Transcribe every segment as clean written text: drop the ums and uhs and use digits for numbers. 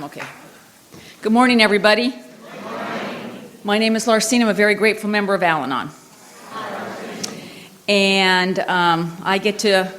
Okay. Good morning, everybody. Good morning. My name is Larcine. I'm a very grateful member of Al-Anon. And I get to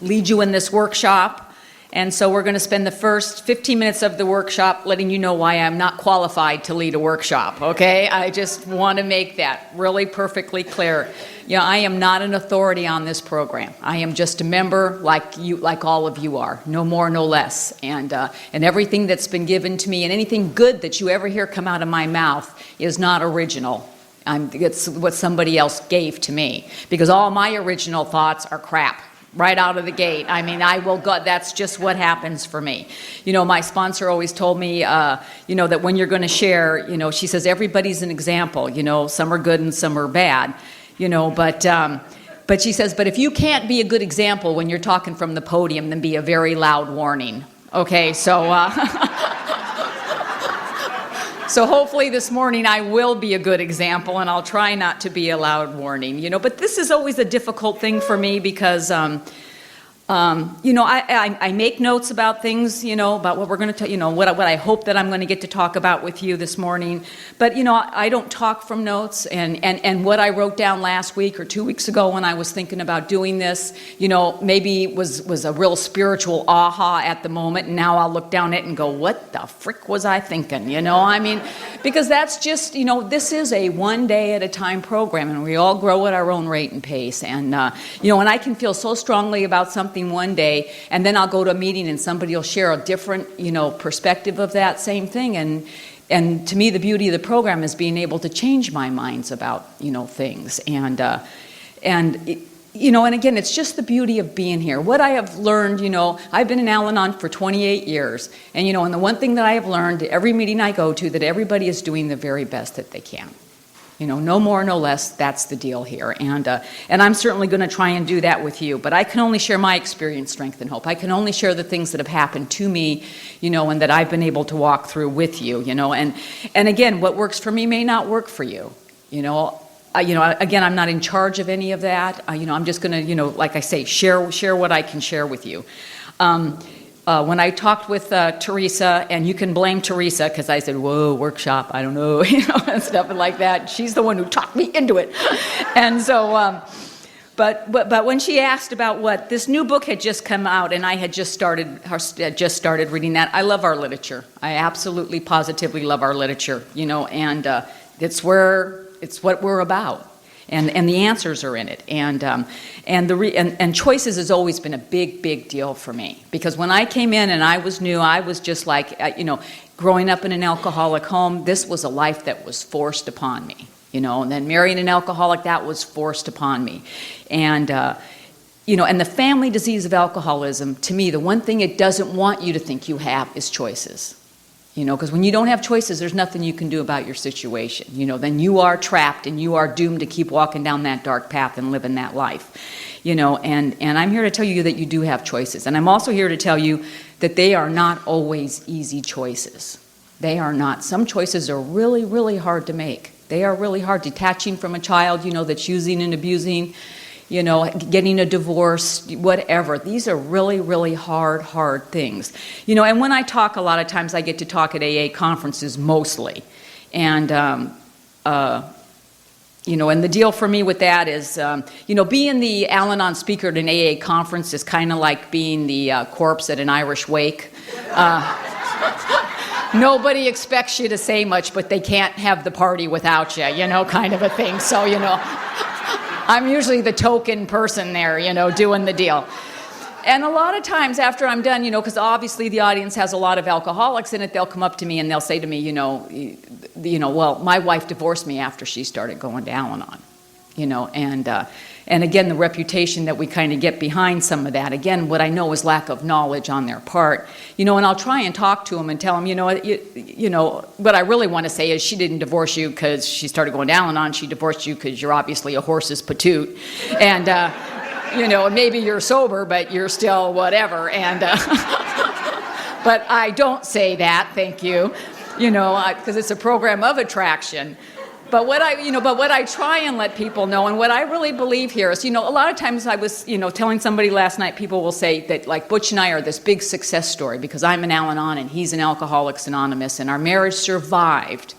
lead you in this workshop. And so we're going to spend the first 15 minutes of the workshop letting you know why I'm not qualified to lead a workshop, okay? I just want to make that really perfectly clear. You know, I am not an authority on this program. I am just a member like you, like all of you are, no more, no less. And everything that's been given to me and anything good that you ever hear come out of my mouth is not original. It's what somebody else gave to me, because all my original thoughts are crap. Right out of the gate. I mean, that's just what happens for me. You know, my sponsor always told me, that when you're going to share, she says, everybody's an example. Some are good and some are bad, but she says, but if you can't be a good example when you're talking from the podium, then be a very loud warning. Okay, so... So hopefully this morning I will be a good example, and I'll try not to be a loud warning, But this is always a difficult thing for me because, I make notes about things, about what we're going to, what I hope that I'm going to get to talk about with you this morning. But, I don't talk from notes, and what I wrote down last week or 2 weeks ago when I was thinking about doing this, maybe was a real spiritual aha at the moment, and now I'll look down it and go, what the frick was I thinking, because that's just, this is a one day at a time program, and we all grow at our own rate and pace, and, and I can feel so strongly about something one day, and then I'll go to a meeting and somebody will share a different, perspective of that same thing, and to me the beauty of the program is being able to change my minds about, things, and again, it's just the beauty of being here. What I have learned, I've been in Al-Anon for 28 years, and and the one thing that I have learned, every meeting I go to, that everybody is doing the very best that they can. No more, no less, that's the deal here. And I'm certainly going to try and do that with you. But I can only share my experience, strength, and hope. I can only share the things that have happened to me, and that I've been able to walk through with you, And again, what works for me may not work for you, Again, I'm not in charge of any of that. I'm just going to, like I say, share what I can share with you. When I talked with Teresa, and you can blame Teresa because I said, whoa, workshop, I don't know, and stuff like that. She's the one who talked me into it. And so, but when she asked about what, this new book had just come out, and I had just started reading that. I love our literature. I absolutely, positively love our literature, and it's what we're about. And the answers are in it, and choices has always been a big deal for me, because when I came in and I was new, I was just like, growing up in an alcoholic home, this was a life that was forced upon me, and then marrying an alcoholic, that was forced upon me, and and the family disease of alcoholism, to me, the one thing it doesn't want you to think you have is choices. Because when you don't have choices, there's nothing you can do about your situation. Then you are trapped and you are doomed to keep walking down that dark path and living that life. And I'm here to tell you that you do have choices. And I'm also here to tell you that they are not always easy choices. They are not. Some choices are really, really hard to make. They are really hard. Detaching from a child, that's using and abusing, getting a divorce, whatever. These are really, really hard things. And when I talk, a lot of times I get to talk at AA conferences mostly. And, and the deal for me with that is, being the Al-Anon speaker at an AA conference is kind of like being the corpse at an Irish wake. Nobody expects you to say much, but they can't have the party without you, kind of a thing. So, I'm usually the token person there, doing the deal. And a lot of times after I'm done, because obviously the audience has a lot of alcoholics in it, they'll come up to me and they'll say to me, well, my wife divorced me after she started going to Al-Anon, and again, the reputation that we kind of get behind some of that, again, what I know is lack of knowledge on their part, and I'll try and talk to them and tell them, what I really want to say is she didn't divorce you because she started going to Al-Anon, she divorced you because you're obviously a horse's patoot, and, maybe you're sober, but you're still whatever, and, but I don't say that, thank you, because it's a program of attraction. But what I try and let people know, and what I really believe here is, a lot of times I was, telling somebody last night, people will say that, like, Butch and I are this big success story because I'm an Al-Anon and he's an Alcoholics Anonymous, and our marriage survived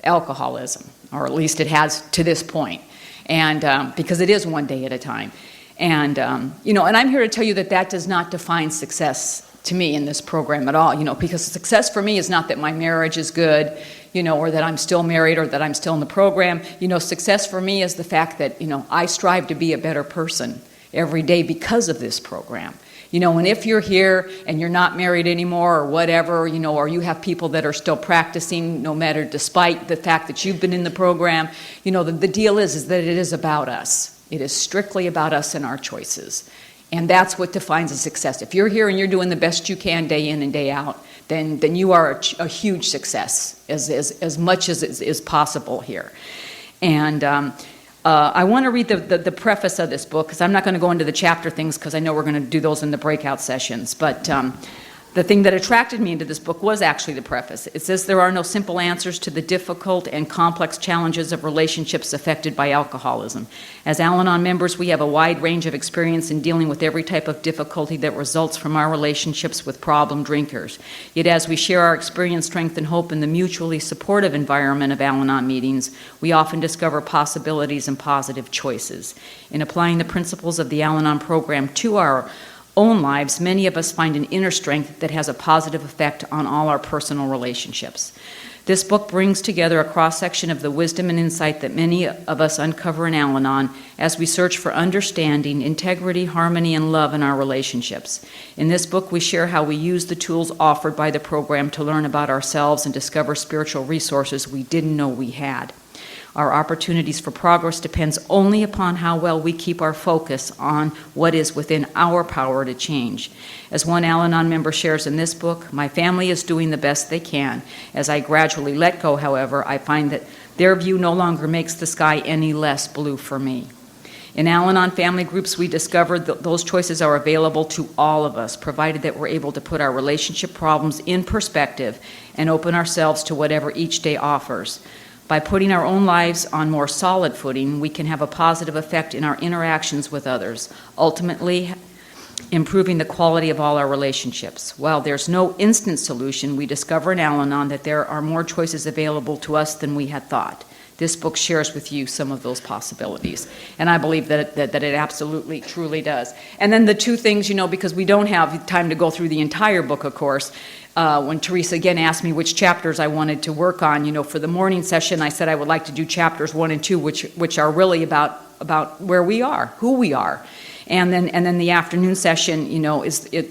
alcoholism, or at least it has to this point, and because it is one day at a time. And, and I'm here to tell you that that does not define success to me in this program at all, because success for me is not that my marriage is good, or that I'm still married or that I'm still in the program. Success for me is the fact that, I strive to be a better person every day because of this program. And if you're here and you're not married anymore or whatever, or you have people that are still practicing no matter, despite the fact that you've been in the program, the deal is that it is about us. It is strictly about us and our choices. And that's what defines a success. If you're here and you're doing the best you can day in and day out, then you are a huge success, as much as is possible here. And I want to read the preface of this book, because I'm not going to go into the chapter things, because I know we're going to do those in the breakout sessions. But the thing that attracted me into this book was actually the preface. It says, there are no simple answers to the difficult and complex challenges of relationships affected by alcoholism. As Al-Anon members, we have a wide range of experience in dealing with every type of difficulty that results from our relationships with problem drinkers. Yet as we share our experience, strength, and hope in the mutually supportive environment of Al-Anon meetings, we often discover possibilities and positive choices. In applying the principles of the Al-Anon program to our own lives, many of us find an inner strength that has a positive effect on all our personal relationships. This book brings together a cross-section of the wisdom and insight that many of us uncover in Al-Anon as we search for understanding, integrity, harmony, and love in our relationships. In this book, we share how we use the tools offered by the program to learn about ourselves and discover spiritual resources we didn't know we had. Our opportunities for progress depends only upon how well we keep our focus on what is within our power to change. As one Al-Anon member shares in this book, my family is doing the best they can. As I gradually let go, however, I find that their view no longer makes the sky any less blue for me. In Al-Anon family groups, we discovered that those choices are available to all of us, provided that we're able to put our relationship problems in perspective and open ourselves to whatever each day offers. By putting our own lives on more solid footing, we can have a positive effect in our interactions with others, ultimately improving the quality of all our relationships. While there's no instant solution, we discover in Al-Anon that there are more choices available to us than we had thought. This book shares with you some of those possibilities, and I believe that it absolutely, truly does. And then the two things, because we don't have time to go through the entire book, of course, when Teresa again asked me which chapters I wanted to work on, for the morning session, I said I would like to do chapters 1 and 2, which are really about where we are, who we are. And then the afternoon session,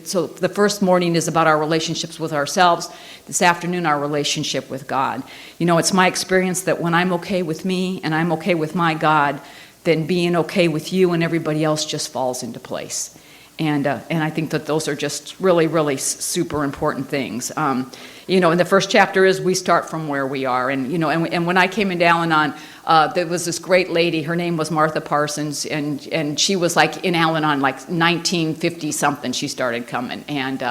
so the first morning is about our relationships with ourselves. This afternoon, our relationship with God. It's my experience that when I'm okay with me and I'm okay with my God, then being okay with you and everybody else just falls into place. And I think that those are just really, really super important things. And the first chapter is we start from where we are. And when I came into Al-Anon, there was this great lady. Her name was Martha Parsons, and she was like in Al-Anon, like 1950 something. She started coming, and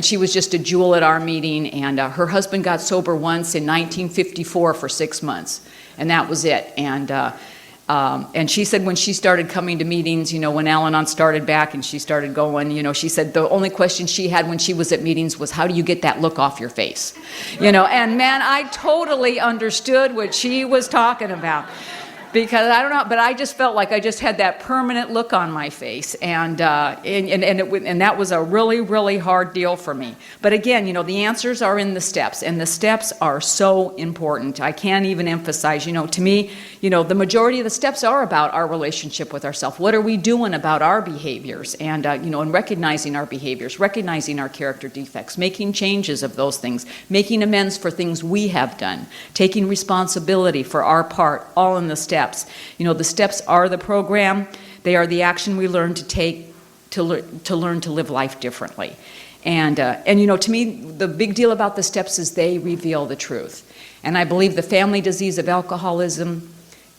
she was just a jewel at our meeting. And her husband got sober once in 1954 for 6 months, and that was it. And she said when she started coming to meetings, when Al-Anon started back and she started going, she said the only question she had when she was at meetings was, how do you get that look off your face? And man, I totally understood what she was talking about. Because I don't know, but I just felt like I just had that permanent look on my face, and that was a really, really hard deal for me. But again, the answers are in the steps, and the steps are so important. I can't even emphasize, to me, the majority of the steps are about our relationship with ourselves. What are we doing about our behaviors, and and recognizing our behaviors, recognizing our character defects, making changes of those things, making amends for things we have done, taking responsibility for our part, all in the steps. The steps are the program. They are the action we learn to take to learn to live life differently. And to me, the big deal about the steps is they reveal the truth. And I believe the family disease of alcoholism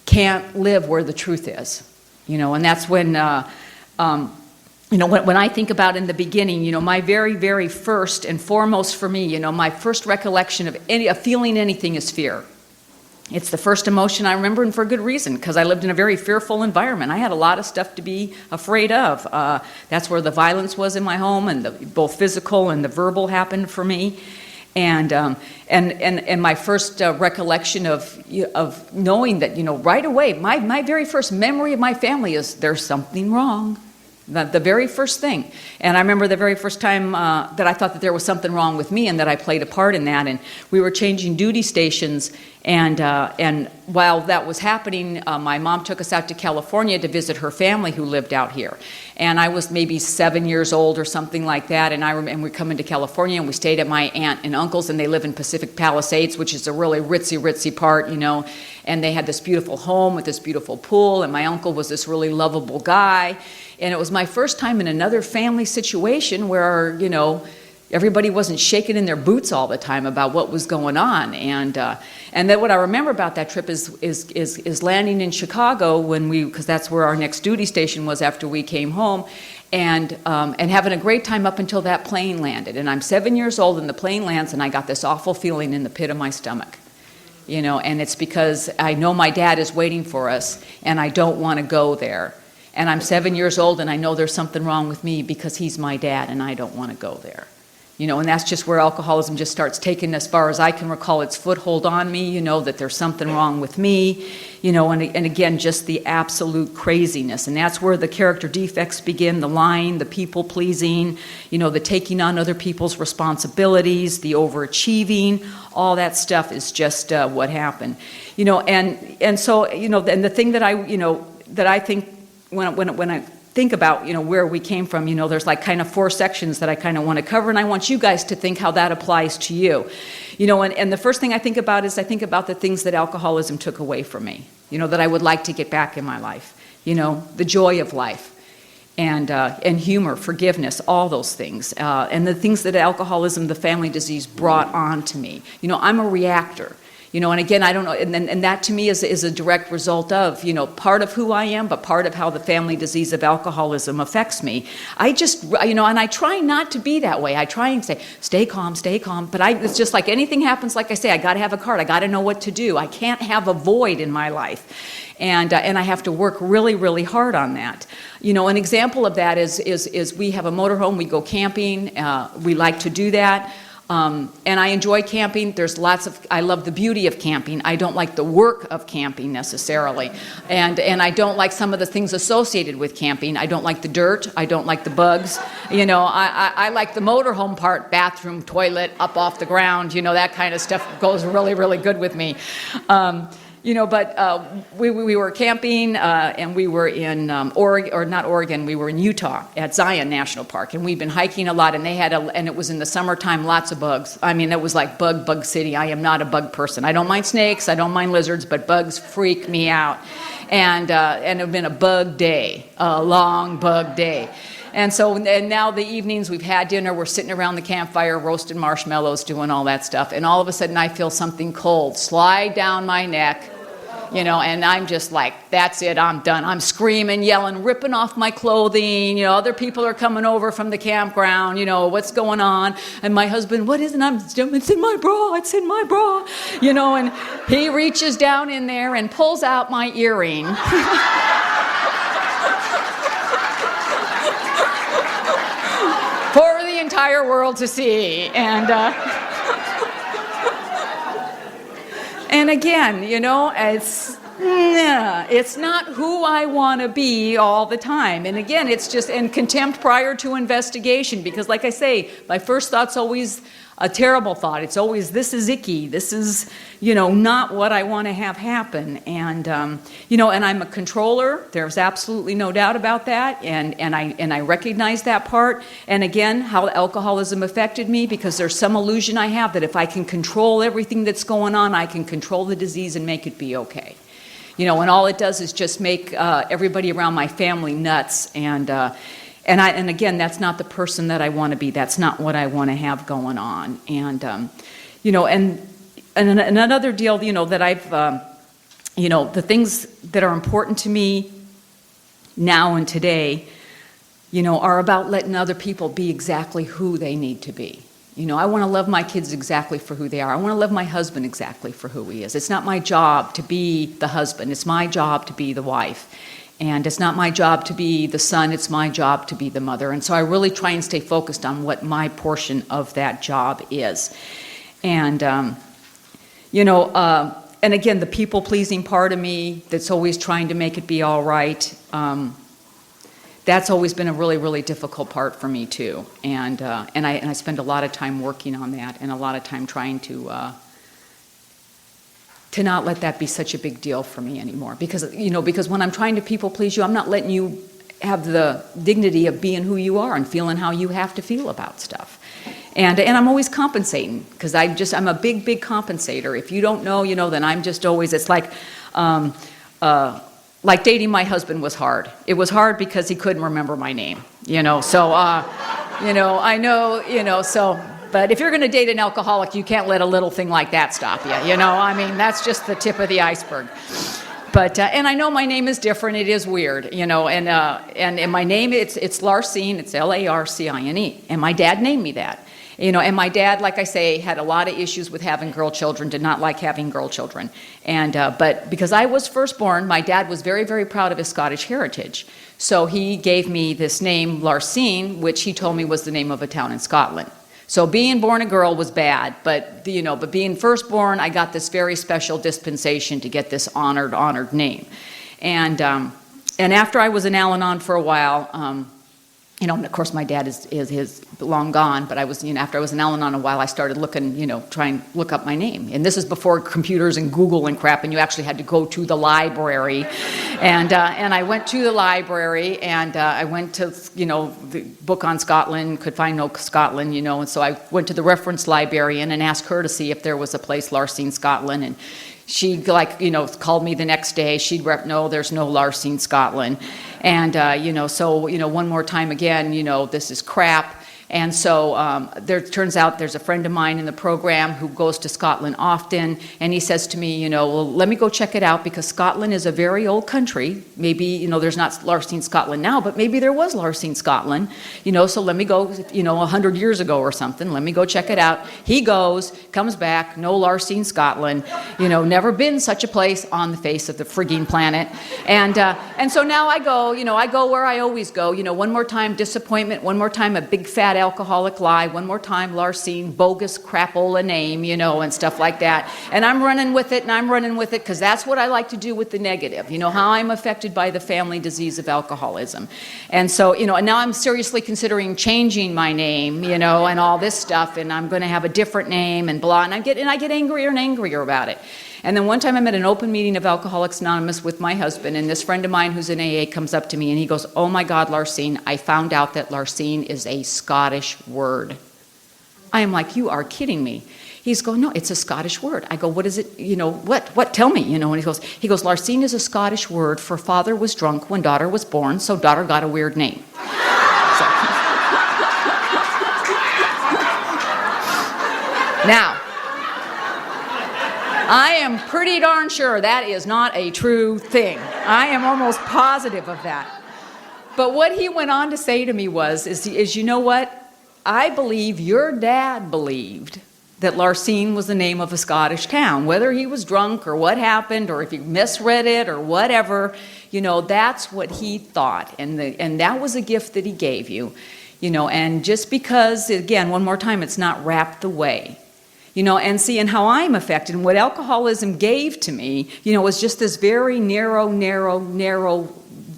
can't live where the truth is. And that's when, when I think about in the beginning, my very, very first and foremost for me, my first recollection of feeling anything is fear. It's the first emotion I remember, and for a good reason, because I lived in a very fearful environment. I had a lot of stuff to be afraid of. That's where the violence was in my home, and both physical and the verbal happened for me. And my first recollection of knowing that, right away, my very first memory of my family is there's something wrong. The very first thing. And I remember the very first time that I thought that there was something wrong with me and that I played a part in that. And we were changing duty stations. And while that was happening, my mom took us out to California to visit her family who lived out here. And I was maybe 7 years old or something like that. And we come into California and we stayed at my aunt and uncle's, and they live in Pacific Palisades, which is a really ritzy part, And they had this beautiful home with this beautiful pool. And my uncle was this really lovable guy. And it was my first time in another family situation where, everybody wasn't shaking in their boots all the time about what was going on. And then what I remember about that trip is landing in Chicago because that's where our next duty station was after we came home, and having a great time up until that plane landed. And I'm 7 years old and the plane lands, and I got this awful feeling in the pit of my stomach. And it's because I know my dad is waiting for us, and I don't want to go there. And I'm 7 years old, and I know there's something wrong with me because he's my dad, and I don't want to go there. And that's just where alcoholism just starts taking, as far as I can recall, its foothold on me, that there's something wrong with me, and again, just the absolute craziness. And that's where the character defects begin, the lying, the people-pleasing, the taking on other people's responsibilities, the overachieving, all that stuff is just what happened. And so, and the thing that I think when I think about, where we came from, there's like kind of 4 sections that I kind of want to cover, and I want you guys to think how that applies to you. And the first thing I think about is I think about the things that alcoholism took away from me, that I would like to get back in my life, the joy of life, and humor, forgiveness, all those things, and the things that alcoholism, the family disease, brought on to me. I'm a reactor. And again, I don't know, and that to me is a direct result of, part of who I am, but part of how the family disease of alcoholism affects me. I just, and I try not to be that way. I try and say, stay calm, but it's just like anything happens, like I say, I got to have a card, I got to know what to do. I can't have a void in my life. And I have to work really, really hard on that. An example of that is we have a motorhome, we go camping, we like to do that. And I enjoy camping. I love the beauty of camping. I don't like the work of camping necessarily. And I don't like some of the things associated with camping. I don't like the dirt. I don't like the bugs. I like the motorhome part, bathroom, toilet, up off the ground, that kind of stuff goes really, really good with me. But we were camping, and we were in we were in Utah at Zion National Park, and we've been hiking a lot, and and it was in the summertime, lots of bugs. I mean, it was like bug city. I am not a bug person. I don't mind snakes, I don't mind lizards, but bugs freak me out. And it had been a bug day, a long bug day. And now the evenings, we've had dinner, we're sitting around the campfire, roasting marshmallows, doing all that stuff, and all of a sudden I feel something cold slide down my neck. And I'm just like, that's it, I'm done. I'm screaming, yelling, ripping off my clothing. Other people are coming over from the campground, what's going on? And my husband, what is it? It's in my bra, and he reaches down in there and pulls out my earring. For the entire world to see. And again, it's not who I want to be all the time. And again, it's just in contempt prior to investigation, because like I say, my first thought's always a terrible thought. It's always, this is icky. This is, not what I want to have happen. And, and I'm a controller. There's absolutely no doubt about that. And I recognize that part. And again, how alcoholism affected me, because there's some illusion I have that if I can control everything that's going on, I can control the disease and make it be okay. And all it does is just make everybody around my family nuts. And again, that's not the person that I want to be. That's not what I want to have going on. And and another deal, that I've, the things that are important to me now and today, are about letting other people be exactly who they need to be. I want to love my kids exactly for who they are. I want to love my husband exactly for who he is. It's not my job to be the husband. It's my job to be the wife. And it's not my job to be the son. It's my job to be the mother. And so I really try and stay focused on what my portion of that job is. And, and again, the people-pleasing part of me that's always trying to make it be all right, that's always been a really, really difficult part for me too, and I spend a lot of time working on that, and a lot of time trying to not let that be such a big deal for me anymore. Because when I'm trying to people please you, I'm not letting you have the dignity of being who you are and feeling how you have to feel about stuff, and I'm always compensating because I'm a big, big compensator. If you don't know, then I'm just always. It's like. Like dating my husband was hard. It was hard because he couldn't remember my name, So, I know, so. But if you're going to date an alcoholic, you can't let a little thing like that stop you, I mean, that's just the tip of the iceberg. But and I know my name is different. It is weird, and my name it's Larcine. It's Larcine, and my dad named me that. And my dad, like I say, had a lot of issues with having girl children, did not like having girl children. And but because I was firstborn, my dad was very, very proud of his Scottish heritage. So he gave me this name, Larcine, which he told me was the name of a town in Scotland. So being born a girl was bad, but being firstborn, I got this very special dispensation to get this honored name. And after I was in Al-Anon for a while, and of course my dad is long gone, but I was, after I was in Al-Anon a while, I started looking, trying to look up my name. And this is before computers and Google and crap, and you actually had to go to the library. And I went to the library, and I went to, the book on Scotland, could find no Scotland, and so I went to the reference librarian and asked her to see if there was a place, Larcine, Scotland, and she called me the next day. She'd no, there's no Larcine, Scotland. And, so, one more time again, this is crap. And so there turns out there's a friend of mine in the program who goes to Scotland often, and he says to me, well, let me go check it out because Scotland is a very old country. Maybe, there's not Larcine, Scotland now, but maybe there was Larcine, Scotland, so let me go, 100 years ago or something. Let me go check it out. He goes, comes back, no Larcine, Scotland, never been such a place on the face of the frigging planet. And so now I go, I go where I always go, one more time disappointment, one more time a big fat alcoholic lie, one more time Larcine, bogus crapola name, and stuff like that. And I'm running with it because that's what I like to do with the negative, how I'm affected by the family disease of alcoholism. And so, and now I'm seriously considering changing my name, and all this stuff, and I'm going to have a different name and blah, and I get angrier and angrier about it. And then one time I'm at an open meeting of Alcoholics Anonymous with my husband, and this friend of mine who's in AA comes up to me and he goes, oh my God, Larcine, I found out that Larcine is a Scottish word. I am like, you are kidding me. He's going, no, it's a Scottish word. I go, what is it? What? Tell me, and he goes, Larcine is a Scottish word for father was drunk when daughter was born, so daughter got a weird name. So. Now, I am pretty darn sure that is not a true thing. I am almost positive of that. But what he went on to say to me is you know what? I believe your dad believed that Larcine was the name of a Scottish town. Whether he was drunk or what happened or if he misread it or whatever, that's what he thought. And that was a gift that he gave you. And just because, again, one more time, it's not wrapped away. And seeing how I'm affected and what alcoholism gave to me, was just this very narrow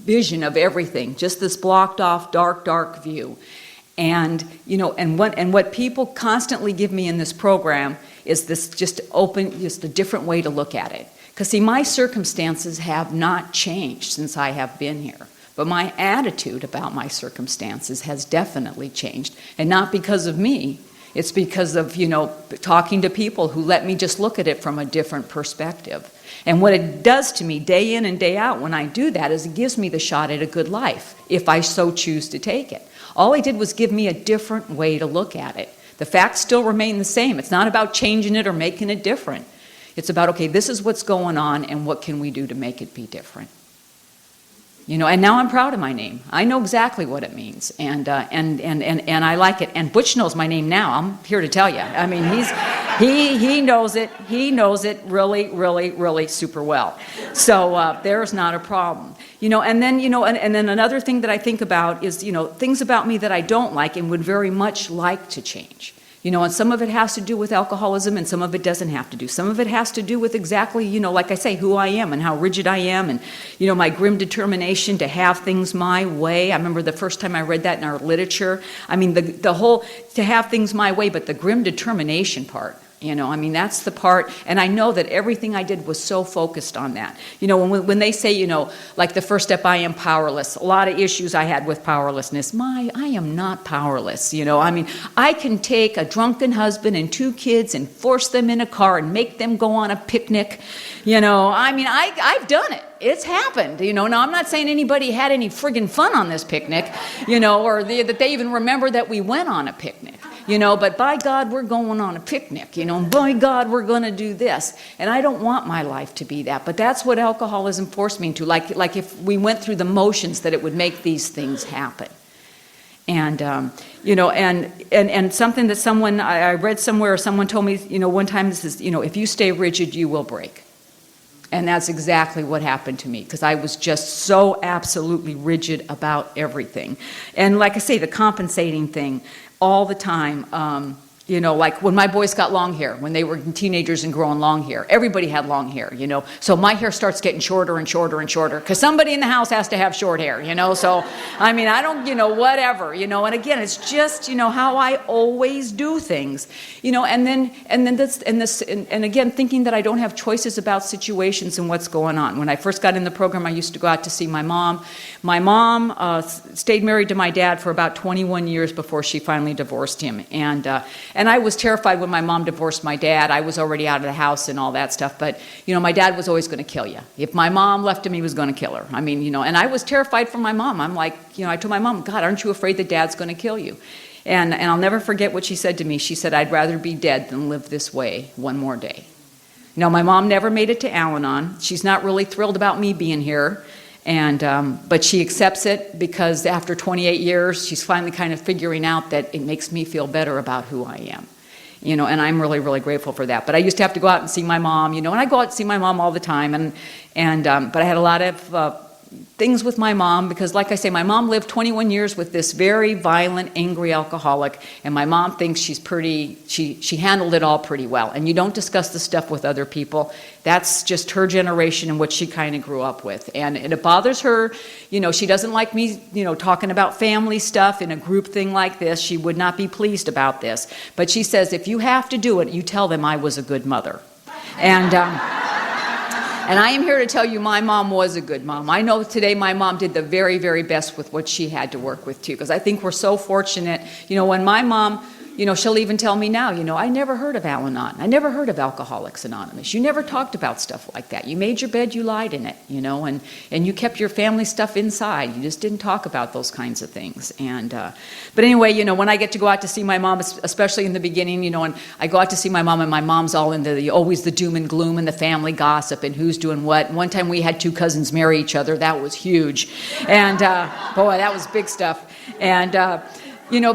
vision of everything, just this blocked off, dark view. And, and what people constantly give me in this program is this just a different way to look at it. Because see, my circumstances have not changed since I have been here. But my attitude about my circumstances has definitely changed. And not because of me. It's because of, talking to people who let me just look at it from a different perspective. And what it does to me day in and day out when I do that is it gives me the shot at a good life, if I so choose to take it. All I did was give me a different way to look at it. The facts still remain the same. It's not about changing it or making it different. It's about, okay, this is what's going on and what can we do to make it be different. And now I'm proud of my name. I know exactly what it means, and I like it. And Butch knows my name now. I'm here to tell you. I mean, he knows it. He knows it really, really, really super well. So there's not a problem. And then another thing that I think about is things about me that I don't like and would very much like to change. And some of it has to do with alcoholism and some of it doesn't have to do. Some of it has to do with exactly, like I say, who I am and how rigid I am and, my grim determination to have things my way. I remember the first time I read that in our literature. I mean, the whole to have things my way, but the grim determination part. That's the part, and I know that everything I did was so focused on that. When they say, like the first step, I am powerless, a lot of issues I had with powerlessness. I am not powerless, I can take a drunken husband and 2 kids and force them in a car and make them go on a picnic, I've done it. It's happened, Now, I'm not saying anybody had any friggin' fun on this picnic, or that they even remember that we went on a picnic. But by God, we're going on a picnic, and by God, we're going to do this. And I don't want my life to be that, but that's what alcoholism forced me into. Like if we went through the motions, that it would make these things happen. And, and something that I read somewhere, someone told me, one time, this is, if you stay rigid, you will break. And that's exactly what happened to me, because I was just so absolutely rigid about everything. And like I say, the compensating thing, all the time, like when my boys got long hair, when they were teenagers and growing long hair, everybody had long hair, So my hair starts getting shorter and shorter and shorter because somebody in the house has to have short hair, So, I don't, whatever, And again, it's just, how I always do things, and again, thinking that I don't have choices about situations and what's going on. When I first got in the program, I used to go out to see my mom. My mom stayed married to my dad for about 21 years before she finally divorced him, and I was terrified when my mom divorced my dad. I was already out of the house and all that stuff. But, my dad was always going to kill you. If my mom left him, he was going to kill her. And I was terrified for my mom. I'm like, I told my mom, God, aren't you afraid that Dad's going to kill you? And I'll never forget what she said to me. She said, I'd rather be dead than live this way one more day. Now, my mom never made it to Al-Anon. She's not really thrilled about me being here. But she accepts it because after 28 years, she's finally kind of figuring out that it makes me feel better about who I am. And I'm really, really grateful for that. But I used to have to go out and see my mom, and I go out and see my mom all the time. But I had a lot of things with my mom because, like I say, my mom lived 21 years with this very violent, angry alcoholic, and my mom thinks she handled it all pretty well. And you don't discuss the stuff with other people. That's just her generation and what she kind of grew up with. And it bothers her. She doesn't like me, talking about family stuff in a group thing like this. She would not be pleased about this. But she says, if you have to do it, you tell them I was a good mother. And I am here to tell you my mom was a good mom. I know today my mom did the very, very best with what she had to work with too, because I think we're so fortunate. When my mom, she'll even tell me now, I never heard of Al-Anon. I never heard of Alcoholics Anonymous. You never talked about stuff like that. You made your bed, you lied in it, and you kept your family stuff inside. You just didn't talk about those kinds of things. But anyway, when I get to go out to see my mom, especially in the beginning, and I go out to see my mom, and my mom's all into always the doom and gloom and the family gossip and who's doing what. One time we had 2 cousins marry each other. That was huge. And boy, that was big stuff. And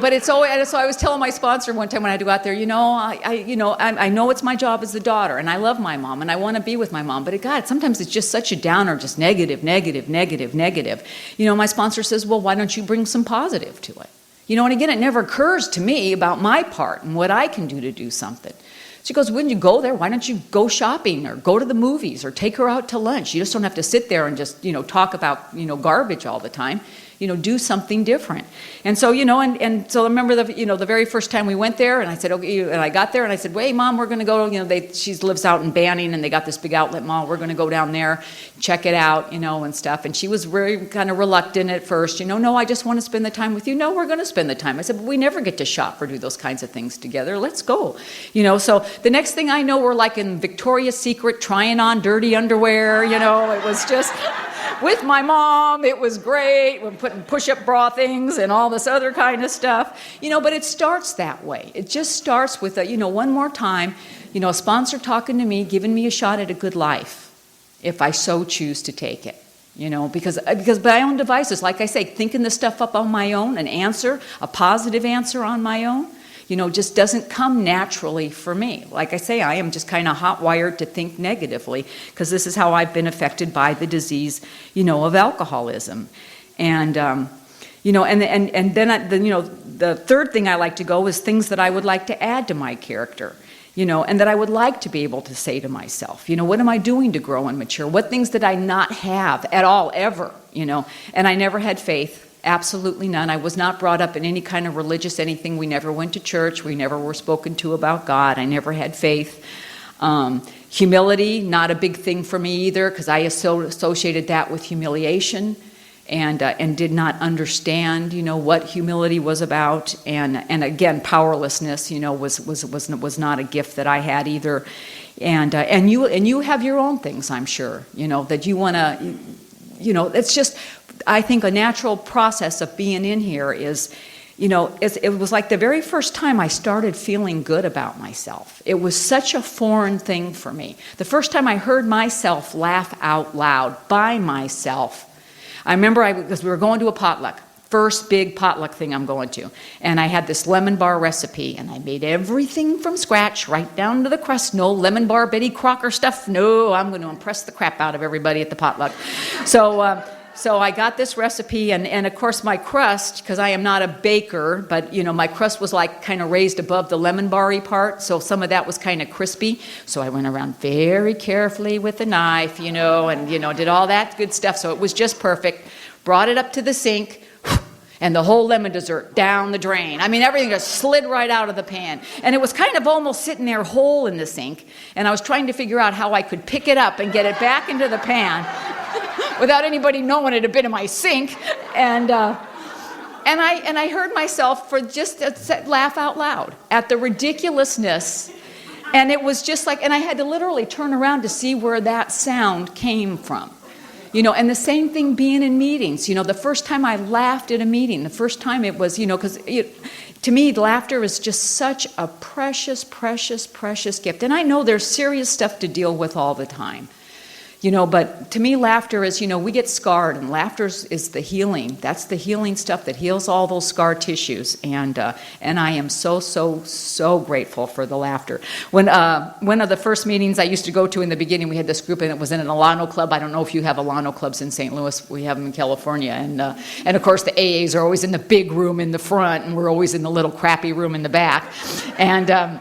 but it's always, so I was telling my sponsor one time when I had to go out there, I know it's my job as the daughter, and I love my mom, and I want to be with my mom, but God, sometimes it's just such a downer, just negative. My sponsor says, well, why don't you bring some positive to it? And again, it never occurs to me about my part and what I can do to do something. She goes, when you go there, why don't you go shopping or go to the movies or take her out to lunch? You just don't have to sit there and just, talk about, garbage all the time. Do something different. And so, and so I remember the very first time we went there, and I said, okay, and I got there and I said, hey, Mom, we're going to go, she lives out in Banning, and they got this big outlet mall. We're going to go down there, check it out, and stuff. And she was very kind of reluctant at first, no, I just want to spend the time with you. No, we're going to spend the time. I said, but we never get to shop or do those kinds of things together. Let's go. So the next thing I know, we're like in Victoria's Secret trying on dirty underwear, it was just... With my mom, it was great. We're putting push-up bra things and all this other kind of stuff. But it starts that way. It just starts with, one more time, a sponsor talking to me, giving me a shot at a good life, if I so choose to take it. because by my own devices, like I say, thinking the stuff up on my own, a positive answer on my own, just doesn't come naturally for me. Like I say, I am just kind of hot-wired to think negatively because this is how I've been affected by the disease, of alcoholism. And, and then, the third thing I like to go is things that I would like to add to my character. And that I would like to be able to say to myself, what am I doing to grow and mature? What things did I not have at all, ever, And I never had faith, absolutely none. I was not brought up in any kind of religious anything. We never went to church. We never were spoken to about God. I never had faith. Humility, not a big thing for me either, because I associated that with humiliation. And did not understand, what humility was about, and again, powerlessness, was not a gift that I had either, and you have your own things, I'm sure, that you want to, it's just, I think a natural process of being in here is, it was like the very first time I started feeling good about myself. It was such a foreign thing for me. The first time I heard myself laugh out loud by myself. I remember because we were going to a potluck, first big potluck thing I'm going to, and I had this lemon bar recipe, and I made everything from scratch, right down to the crust. No lemon bar Betty Crocker stuff. No, I'm going to impress the crap out of everybody at the potluck. So I got this recipe, and of course my crust, because I am not a baker, but my crust was like kind of raised above the lemon bar-y part, so some of that was kind of crispy. So I went around very carefully with a knife, and did all that good stuff. So it was just perfect. Brought it up to the sink, and the whole lemon dessert down the drain. I mean, everything just slid right out of the pan. And it was kind of almost sitting there whole in the sink, and I was trying to figure out how I could pick it up and get it back into the pan without anybody knowing it had been in my sink. And I heard myself for just laugh out loud at the ridiculousness. And it was just like, and I had to literally turn around to see where that sound came from. And the same thing being in meetings. The first time I laughed at a meeting, the first time it was, because to me, laughter is just such a precious, precious, precious gift. And I know there's serious stuff to deal with all the time. But to me, laughter is, we get scarred, and laughter is the healing. That's the healing stuff that heals all those scar tissues. And I am so, so, so grateful for the laughter. When one of the first meetings I used to go to in the beginning, we had this group, and it was in an Alano club. I don't know if you have Alano clubs in St. Louis. We have them in California. And of course, the AAs are always in the big room in the front, and we're always in the little crappy room in the back. And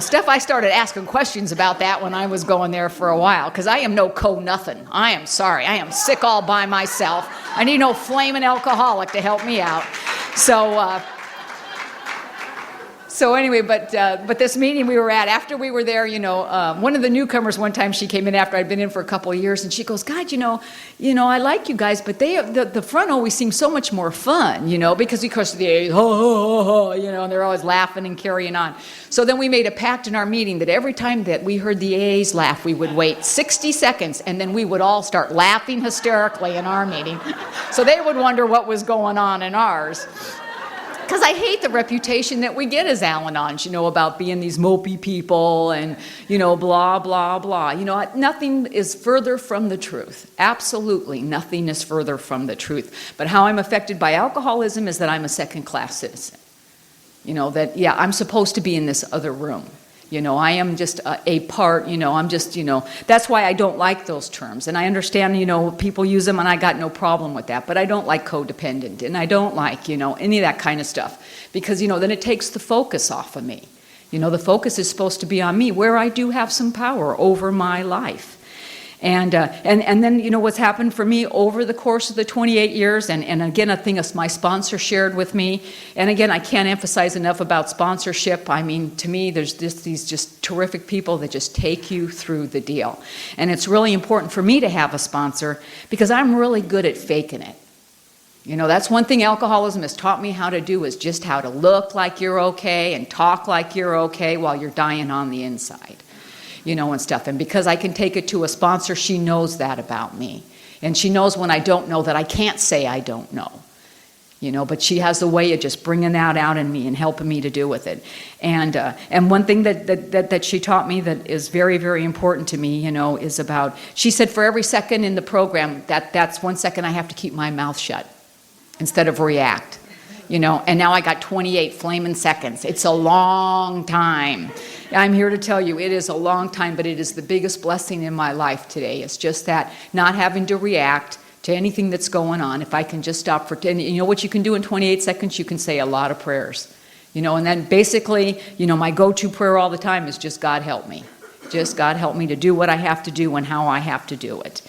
Steph, I started asking questions about that when I was going there for a while, because I am no nothing. I am sorry. I am sick all by myself. I need no flaming alcoholic to help me out. So anyway, but this meeting we were at, after we were there, one of the newcomers one time, she came in after I'd been in for a couple of years, and she goes, God, I like you guys, but the front always seems so much more fun, because of course the A's, and they're always laughing and carrying on. So then we made a pact in our meeting that every time that we heard the A's laugh, we would wait 60 seconds, and then we would all start laughing hysterically in our meeting. So they would wonder what was going on in ours. Because I hate the reputation that we get as Al-Anons, about being these mopey people and, blah, blah, blah. Nothing is further from the truth. Absolutely nothing is further from the truth. But how I'm affected by alcoholism is that I'm a second-class citizen. I'm supposed to be in this other room. I am just a part, I'm just, that's why I don't like those terms. And I understand, people use them, and I got no problem with that. But I don't like codependent, and I don't like, any of that kind of stuff. Because, then it takes the focus off of me. The focus is supposed to be on me, where I do have some power over my life. And then, what's happened for me over the course of the 28 years, and again, a thing my sponsor shared with me, and again, I can't emphasize enough about sponsorship. I mean, to me, there's these just terrific people that just take you through the deal. And it's really important for me to have a sponsor, because I'm really good at faking it. That's one thing alcoholism has taught me how to do, is just how to look like you're okay and talk like you're okay while you're dying on the inside. And stuff. And because I can take it to a sponsor, she knows that about me. And she knows when I don't know that I can't say I don't know. But she has a way of just bringing that out in me and helping me to do with it. And one thing that she taught me that is very, very important to me, is about, she said for every second in the program, that's 1 second I have to keep my mouth shut instead of react. And now I got 28 flaming seconds. It's a long time. I'm here to tell you it is a long time, but it is the biggest blessing in my life today. It's just that not having to react to anything that's going on. If I can just stop for 10, what you can do in 28 seconds? You can say a lot of prayers. And then basically, my go-to prayer all the time is just God help me. Just God help me to do what I have to do and how I have to do it.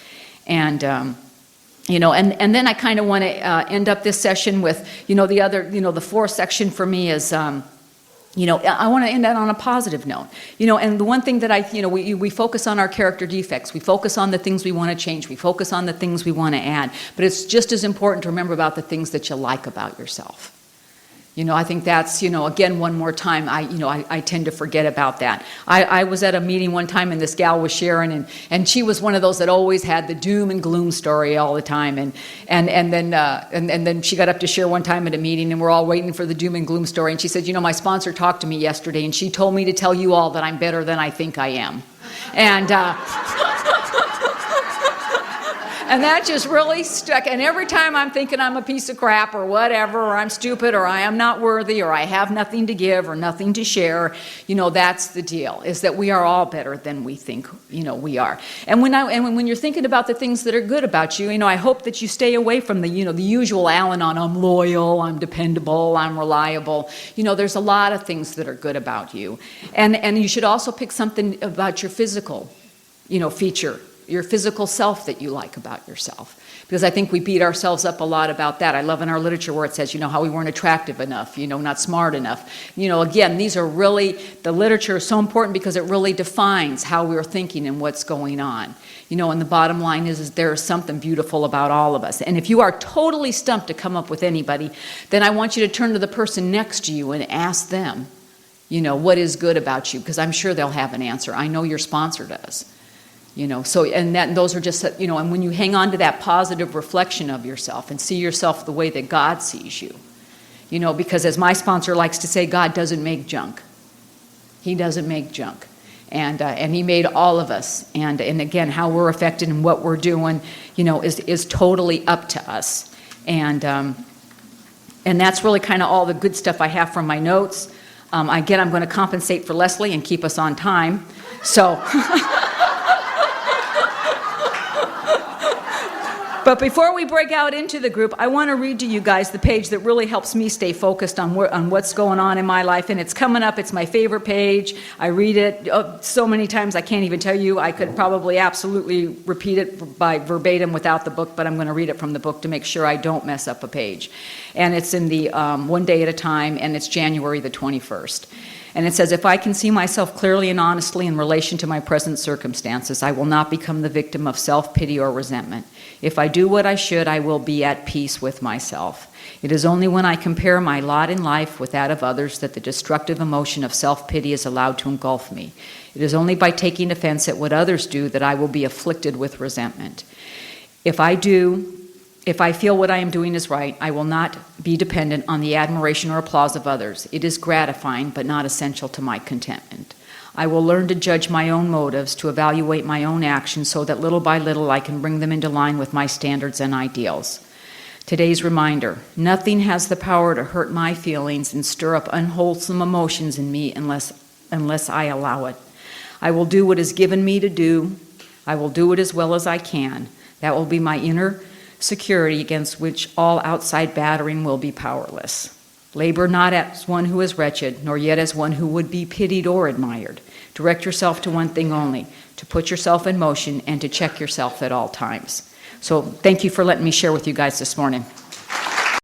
And then I kind of want to end up this session with, the fourth section for me is, I want to end that on a positive note. And the one thing that we focus on our character defects. We focus on the things we want to change. We focus on the things we want to add. But it's just as important to remember about the things that you like about yourself. I think that's, again, one more time, I tend to forget about that. I was at a meeting one time and this gal was sharing, and she was one of those that always had the doom and gloom story all the time. And then she got up to share one time at a meeting, and we're all waiting for the doom and gloom story. And she said, my sponsor talked to me yesterday, and she told me to tell you all that I'm better than I think I am. And and that just really stuck. And every time I'm thinking I'm a piece of crap or whatever, or I'm stupid, or I am not worthy, or I have nothing to give or nothing to share, that's the deal, is that we are all better than we think, we are. And when you're thinking about the things that are good about you, I hope that you stay away from the usual Al-Anon, I'm loyal, I'm dependable, I'm reliable. There's a lot of things that are good about you. And you should also pick something about your physical, feature, your physical self that you like about yourself. Because I think we beat ourselves up a lot about that. I love in our literature where it says, how we weren't attractive enough, not smart enough. Again, these are really, the literature is so important because it really defines how we're thinking and what's going on. And the bottom line is there is something beautiful about all of us. And if you are totally stumped to come up with anybody, then I want you to turn to the person next to you and ask them, what is good about you? Because I'm sure they'll have an answer. I know your sponsor does. Those are just, and when you hang on to that positive reflection of yourself and see yourself the way that God sees you, because as my sponsor likes to say, God doesn't make junk. He doesn't make junk. And he made all of us. And again, how we're affected and what we're doing, is totally up to us. And that's really kind of all the good stuff I have from my notes. Again, I'm going to compensate for Leslie and keep us on time. So... But before we break out into the group, I want to read to you guys the page that really helps me stay focused on what's going on in my life. And it's coming up. It's my favorite page. I read it so many times I can't even tell you. I could probably absolutely repeat it by verbatim without the book, but I'm going to read it from the book to make sure I don't mess up a page. And it's in the One Day at a Time, and it's January the 21st. And it says, if I can see myself clearly and honestly in relation to my present circumstances, I will not become the victim of self-pity or resentment. If I do what I should, I will be at peace with myself. It is only when I compare my lot in life with that of others that the destructive emotion of self-pity is allowed to engulf me. It is only by taking offense at what others do that I will be afflicted with resentment. If I feel what I am doing is right, I will not be dependent on the admiration or applause of others. It is gratifying, but not essential to my contentment. I will learn to judge my own motives, to evaluate my own actions so that little by little I can bring them into line with my standards and ideals. Today's reminder, nothing has the power to hurt my feelings and stir up unwholesome emotions in me unless I allow it. I will do what is given me to do. I will do it as well as I can. That will be my inner security against which all outside battering will be powerless. Labor not as one who is wretched, nor yet as one who would be pitied or admired. Direct yourself to one thing only, to put yourself in motion and to check yourself at all times. So thank you for letting me share with you guys this morning.